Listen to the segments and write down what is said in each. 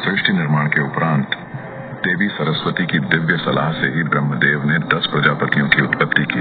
सृष्टि निर्माण के उपरांत देवी सरस्वती की दिव्य सलाह से ही ब्रह्मदेव ने 10 प्रजापतियों की उत्पत्ति की।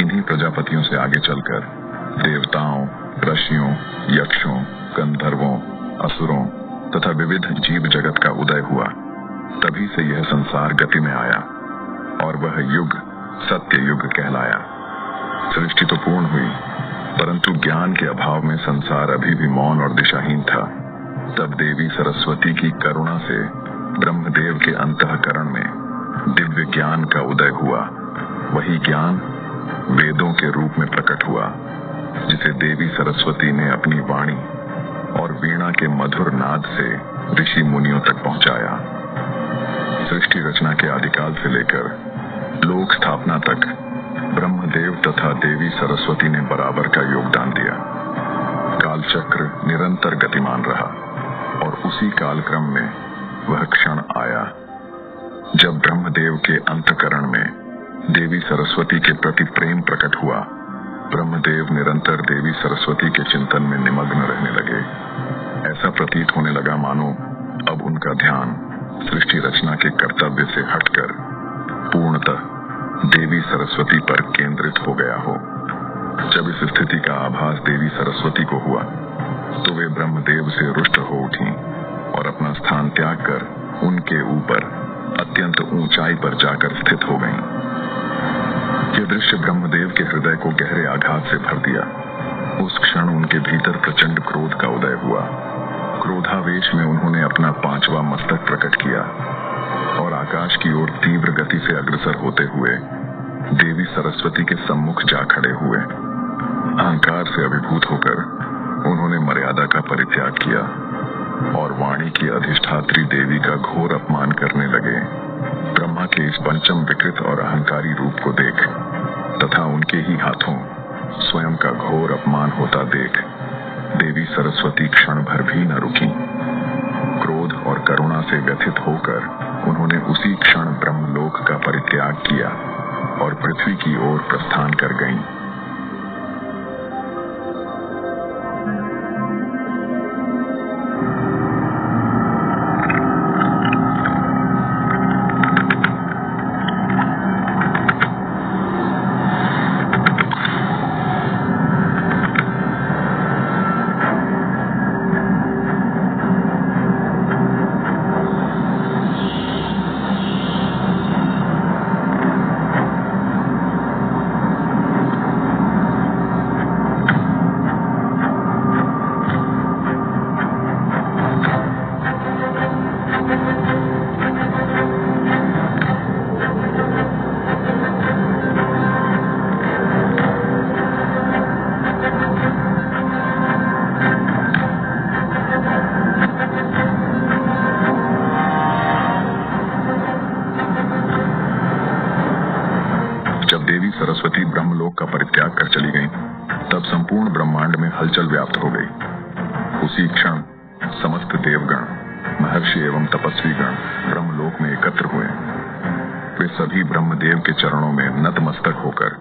इन्हीं प्रजापतियों से आगे चलकर देवताओं, ऋषियों, यक्षों, गंधर्वों, असुरों तथा विविध जीव जगत का उदय हुआ। तभी से यह संसार गति में आया और वह युग सत्य युग कहलाया। सृष्टि तो पूर्ण हुई, परंतु ज्ञान के अभाव में संसार अभी भी मौन और दिशाहीन था। तब देवी सरस्वती की करुणा से ब्रह्मदेव के अंतःकरण में दिव्य ज्ञान का उदय हुआ। वही ज्ञान वेदों के रूप में प्रकट हुआ, जिसे देवी सरस्वती ने अपनी वाणी और वीणा के मधुर नाद से ऋषि मुनियों तक पहुंचाया। सृष्टि रचना के आदिकाल से लेकर लोक स्थापना तक ब्रह्मदेव तथा देवी सरस्वती ने बराबर का योगदान दिया। कालचक्र निरंतर गतिमान रहा और उसी कालक्रम में वह क्षण आया जब ब्रह्मदेव के अंतःकरण में देवी सरस्वती के प्रति प्रेम प्रकट हुआ। ब्रह्मदेव निरंतर देवी सरस्वती के चिंतन में निमग्न रहने लगे। ऐसा प्रतीत होने लगा मानो अब उनका ध्यान सृष्टि रचना के कर्तव्य से हटकर पूर्णतः देवी सरस्वती पर केंद्रित हो गया हो। जब इस स्थिति का आभास देवी सरस्वती को हुआ तो वे ब्रह्मदेव से रुष्ट हो उठी और अपना स्थान त्याग कर उनके ऊपर अत्यंत ऊंचाई पर जाकर स्थित हो गईं। यह दृश्य ब्रह्मदेव के हृदय को गहरे आघात से भर दिया। उस क्षण उनके भीतर प्रचंड क्रोध का उदय हुआ। क्रोधावेश में उन्होंने अपना 5वां मस्तक प्रकट किया और आकाश की ओर तीव्र गति से अग्रसर होते हुए देवी सरस्वती के सम्मुख जा खड़े हुए। अहंकार से अभिभूत होकर उन्होंने मर्यादा का परित्याग किया और वाणी की अधिष्ठात्री देवी का घोर अपमान करने लगे। ब्रह्मा के इस पंचम विकृत और अहंकारी रूप को देख तथा उनके ही हाथों स्वयं का घोर अपमान होता देख देवी सरस्वती क्षण भर भी न रुकी। क्रोध और करुणा से व्यथित होकर उन्होंने उसी क्षण ब्रह्मलोक का परित्याग किया और पृथ्वी की ओर प्रस्थान कर गईं। सरस्वती ब्रह्मलोक का परित्याग कर चली गईं, तब संपूर्ण ब्रह्मांड में हलचल व्याप्त हो गई। उसी क्षण समस्त देवगण, महर्षि एवं तपस्वी गण ब्रह्मलोक में एकत्र हुए। वे सभी ब्रह्मदेव के चरणों में नतमस्तक होकर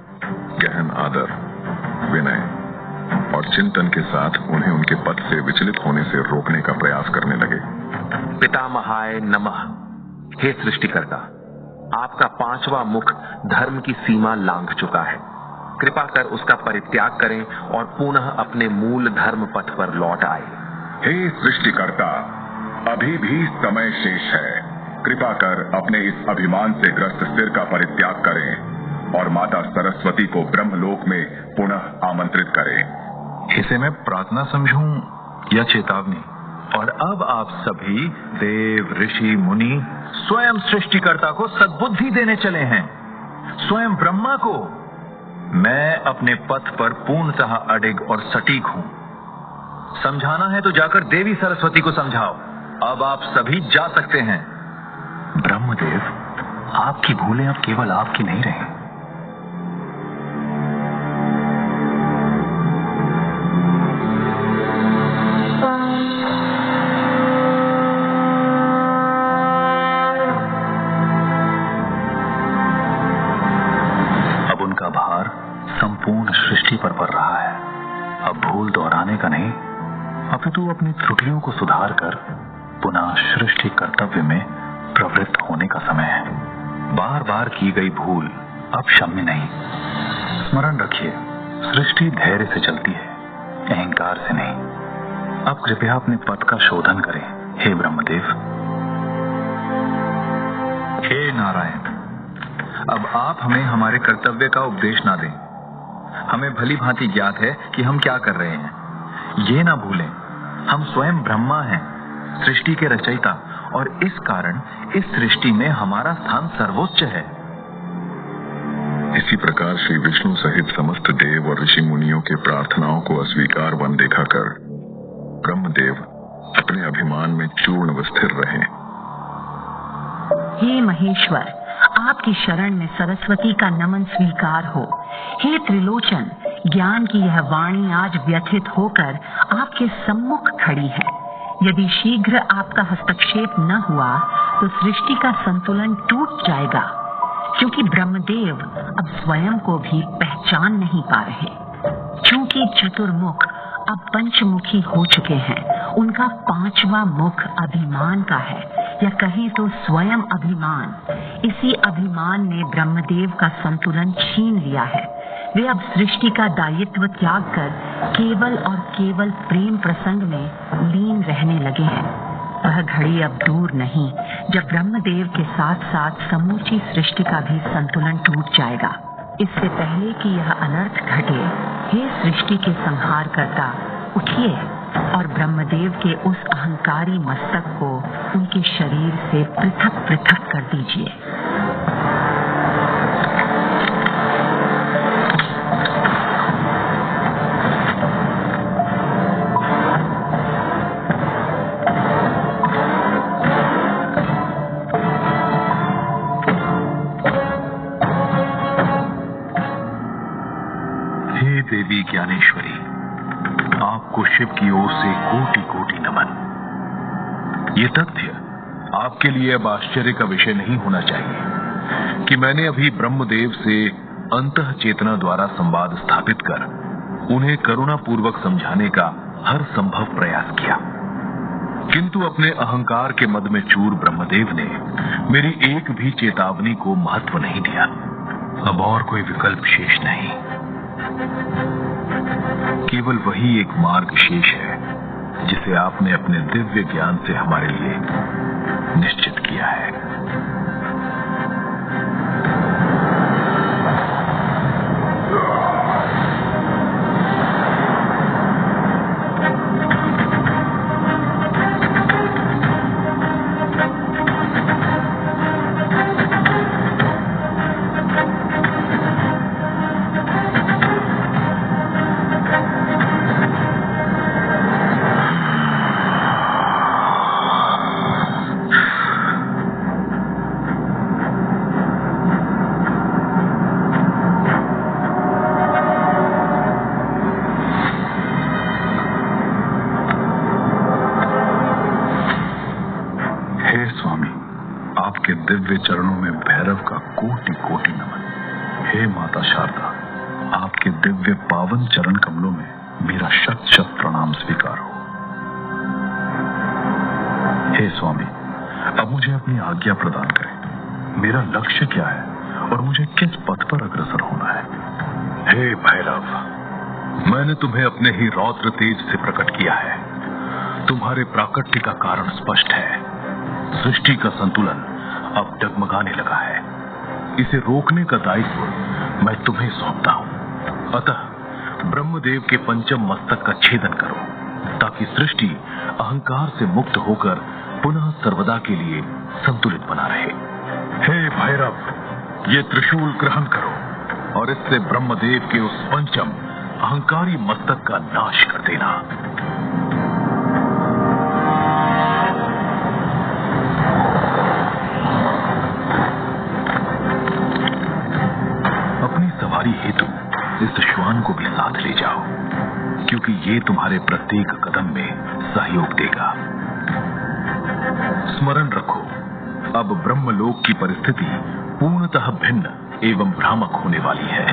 गहन आदर, विनय और चिंतन के साथ उन्हें उनके पथ से विचलित होने से रोकने का प्रयास करने लगे। पितामहाय नमः। हे सृष्टिकर्ता, आपका 5वां मुख धर्म की सीमा लांघ चुका है। कृपा कर उसका परित्याग करें और पुनः अपने मूल धर्म पथ पर लौट आए। हे सृष्टिकर्ता, अभी भी समय शेष है। कृपा कर अपने इस अभिमान से ग्रस्त सिर का परित्याग करें और माता सरस्वती को ब्रह्मलोक में पुनः आमंत्रित करें। इसे मैं प्रार्थना समझूं या चेतावनी? और अब आप सभी देव, ऋषि, मुनि स्वयं सृष्टिकर्ता को सद्बुद्धि देने चले हैं। स्वयं ब्रह्मा को मैं अपने पथ पर पूर्णतः अडिग और सटीक हूं। समझाना है तो जाकर देवी सरस्वती को समझाओ। अब आप सभी जा सकते हैं। ब्रह्मदेव, आपकी भूलें अब केवल आपकी नहीं रही। अब उनका भार संपूर्ण सृष्टि पर पड़ रहा है। अब भूल दोहराने का नहीं, अपितु अपनी त्रुटियों को सुधार कर पुनः सृष्टि कर्तव्य में प्रवृत्त होने का समय है। बार बार की गई भूल अब क्षम्य नहीं। स्मरण रखिए, सृष्टि धैर्य से चलती है, अहंकार से नहीं। अब कृपया अपने पद का शोधन करें, हे ब्रह्मदेव। हे नारायण, अब आप हमें हमारे कर्तव्य का उपदेश ना दें। हमें भली भांति ज्ञात है कि हम क्या कर रहे हैं। ये ना भूलें, हम स्वयं ब्रह्मा हैं, सृष्टि के रचयिता, और इस कारण इस सृष्टि में हमारा स्थान सर्वोच्च है। इसी प्रकार श्री विष्णु सहित समस्त देव और ऋषि मुनियों के प्रार्थनाओं को अस्वीकार वन देखाकर ब्रह्मदेव अपने अभिमान में चूर्ण व स्थिर रहे। हे महेश्वर, आपकी शरण में सरस्वती का नमन स्वीकार हो। हे त्रिलोचन, ज्ञान की यह वाणी आज व्यथित होकर आपके सम्मुख खड़ी है। यदि शीघ्र आपका हस्तक्षेप न हुआ तो सृष्टि का संतुलन टूट जाएगा, क्योंकि ब्रह्मदेव अब स्वयं को भी पहचान नहीं पा रहे। क्योंकि चतुर्मुख अब पंचमुखी हो चुके हैं, उनका पांचवा मुख अभिमान का है, या कहें तो स्वयं अभिमान। इसी अभिमान ने ब्रह्मदेव का संतुलन छीन लिया है। वे अब सृष्टि का दायित्व त्याग कर केवल और केवल प्रेम प्रसंग में लीन रहने लगे हैं। वह घड़ी अब दूर नहीं जब ब्रह्मदेव के साथ साथ समूची सृष्टि का भी संतुलन टूट जाएगा। इससे पहले कि यह अनर्थ घटे, हे सृष्टि के संहार करता, उठिए और ब्रह्मदेव के उस अहंकारी मस्तक को उनके शरीर से पृथक पृथक कर दीजिए। हे देवी ज्ञानेश्वरी, आपको शिव की ओर से कोटि कोटि नमन। ये तथ्य आपके लिए अब आश्चर्य का विषय नहीं होना चाहिए कि मैंने अभी ब्रह्मदेव से अंतः चेतना द्वारा संवाद स्थापित कर उन्हें करुणा पूर्वक समझाने का हर संभव प्रयास किया, किंतु अपने अहंकार के मद में चूर ब्रह्मदेव ने मेरी एक भी चेतावनी को महत्व नहीं दिया। अब और कोई विकल्प शेष नहीं, केवल वही एक मार्ग शेष है जिसे आपने अपने दिव्य ज्ञान से हमारे लिए निश्चित किया है। दिव्य चरणों में भैरव का कोटि कोटि नमन। हे माता शारदा, आपके दिव्य पावन चरण कमलों में मेरा शत शत प्रणाम स्वीकार हो। हे स्वामी, अब मुझे अपनी आज्ञा प्रदान करें। मेरा लक्ष्य क्या है और मुझे किस पथ पर अग्रसर होना है? हे भैरव, मैंने तुम्हें अपने ही रौद्र तेज से प्रकट किया है। तुम्हारे प्राकट्य का कारण स्पष्ट है। सृष्टि का संतुलन अब डगमगाने लगा है। इसे रोकने का दायित्व मैं तुम्हें सौंपता हूं। अतः ब्रह्मदेव के पंचम मस्तक का छेदन करो, ताकि सृष्टि अहंकार से मुक्त होकर पुनः सर्वदा के लिए संतुलित बना रहे। हे भैरव, ये त्रिशूल ग्रहण करो और इससे ब्रह्मदेव के उस पंचम अहंकारी मस्तक का नाश कर देना। अपनी सवारी हेतु इस श्वान को भी साथ ले जाओ, क्योंकि ये तुम्हारे प्रत्येक कदम में सहयोग देगा। स्मरण रखो, अब ब्रह्मलोक की परिस्थिति पूर्णतः भिन्न एवं भ्रामक होने वाली है।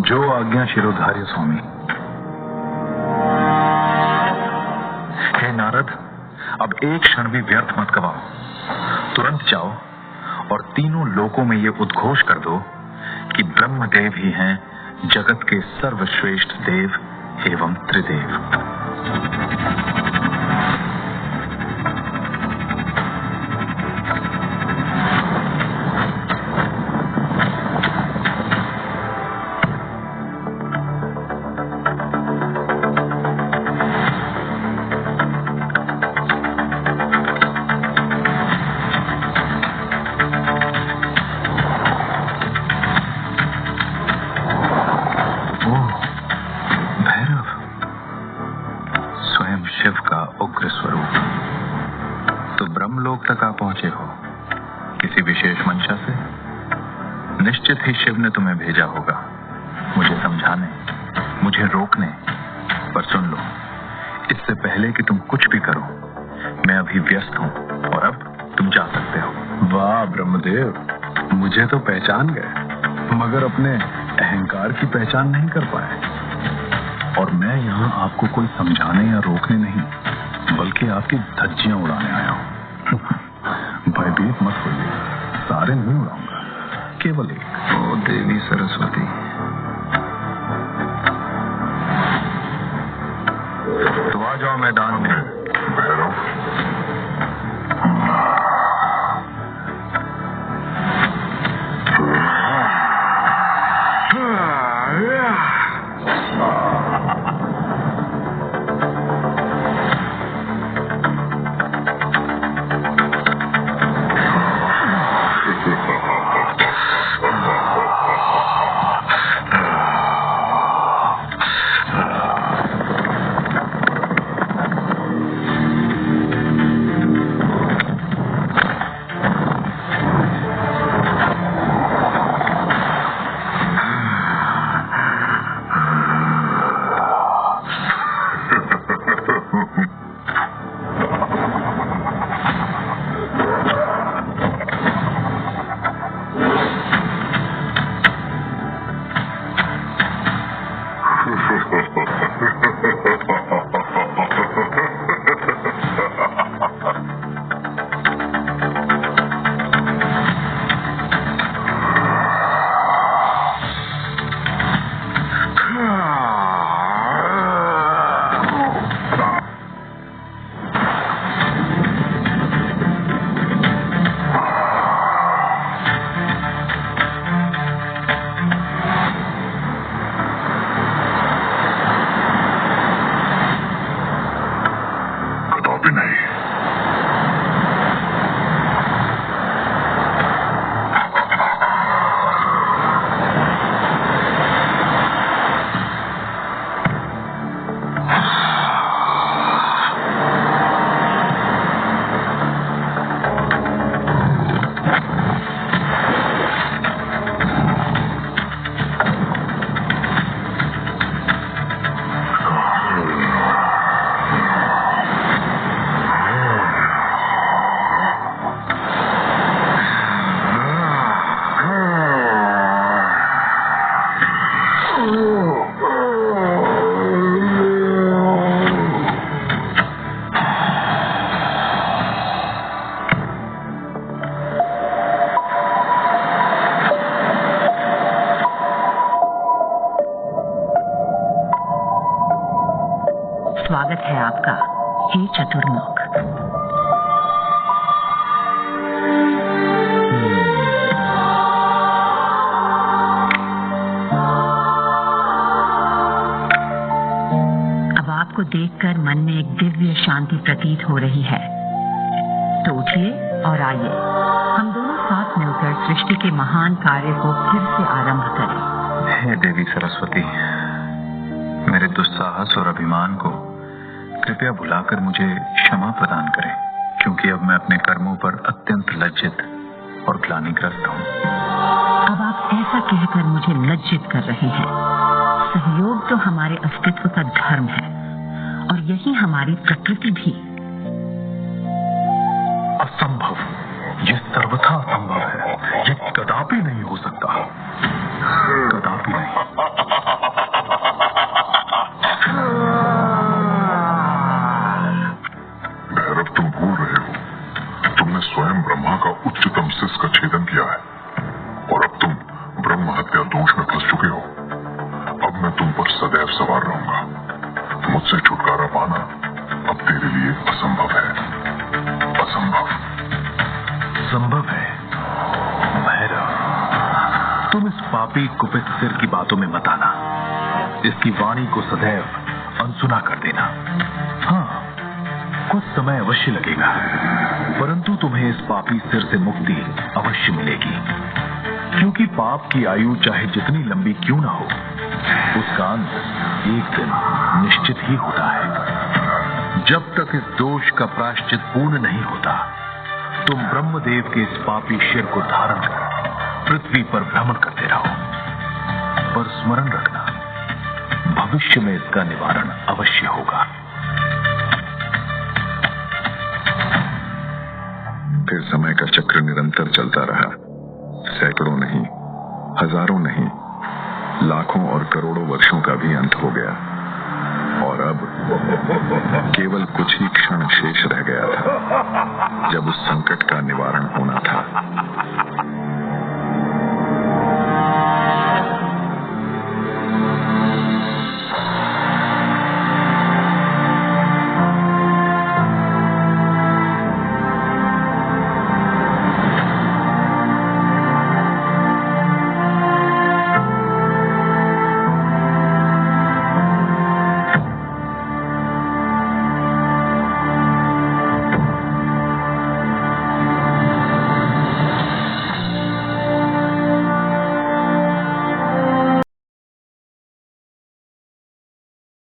जो आज्ञा शिरोधार्य स्वामी। हे नारद, अब एक क्षण भी व्यर्थ मत गवाओ। तुरंत जाओ और तीनों लोकों में ये उद्घोष कर दो कि ब्रह्मदेव ही हैं जगत के सर्वश्रेष्ठ देव एवं त्रिदेव। शिव का उग्र स्वरूप, तो ब्रह्मलोक तक आ पहुंचे हो किसी विशेष मंशा से? निश्चित ही शिव ने तुम्हें भेजा होगा मुझे समझाने, मुझे रोकने। पर सुन लो, इससे पहले कि तुम कुछ भी करो, मैं अभी व्यस्त हूं और अब तुम जा सकते हो। वाह ब्रह्मदेव, मुझे तो पहचान गए, मगर अपने अहंकार की पहचान नहीं कर पाए। और मैं यहाँ आपको कोई समझाने या रोकने नहीं, बल्कि आपकी धज्जियां उड़ाने आया हूँ। भयभीत मत होइए, सारे नहीं उड़ाऊंगा, केवल एक। ओ देवी सरस्वती, तो आ जाओ मैदान में। भैरव, स्वागत है आपका, हे चतुर्मुख। अब आपको देखकर मन में एक दिव्य शांति प्रतीत हो रही है, तो उठिए और आइए हम दोनों साथ मिलकर सृष्टि के महान कार्य को फिर से आरंभ करें। हे देवी सरस्वती, मेरे दुस्साहस और अभिमान को कृपया भुलाकर मुझे क्षमा प्रदान करें, क्योंकि अब मैं अपने कर्मों पर अत्यंत लज्जित और ग्लानिग्रस्त हूँ। अब आप ऐसा कहकर मुझे लज्जित कर रहे हैं। सहयोग तो हमारे अस्तित्व का धर्म है और यही हमारी प्रकृति भी। असंभव, ये सर्वथा असंभव है, ये कदापि नहीं हो सकता, कदापि नहीं। भैरव, तुम स्वयं ब्रह्मा का उच्चतम शीर्ष का छेदन किया है और अब तुम ब्रह्म हत्या दोष में फंस चुके हो। अब मैं तुम पर सदैव सवार रहूंगा। मुझसे छुटकारा पाना अब तेरे लिए असंभव है। असंभव। संभव है भैरव, तुम इस पापी कुपित सिर की बातों में मत आना। इसकी वाणी को सदैव अनसुना कर देना। हाँ, कुछ समय अवश्य लगेगा, परंतु तुम्हें इस पापी सिर से मुक्ति अवश्य मिलेगी, क्योंकि पाप की आयु चाहे जितनी लंबी क्यों न हो, उसका अंत एक दिन निश्चित ही होता है। जब तक इस दोष का प्रायश्चित पूर्ण नहीं होता, तुम ब्रह्मदेव के इस पापी शिर को धारण कर पृथ्वी पर भ्रमण करते रहो। पर स्मरण रखना, भविष्य में इसका निवारण अवश्य होगा। फिर समय का चक्र निरंतर चलता रहा। सैकड़ों नहीं, हजारों नहीं, लाखों और करोड़ों वर्षों का भी अंत हो गया और अब केवल कुछ ही क्षण शेष रह गया था, जब उस संकट का निवारण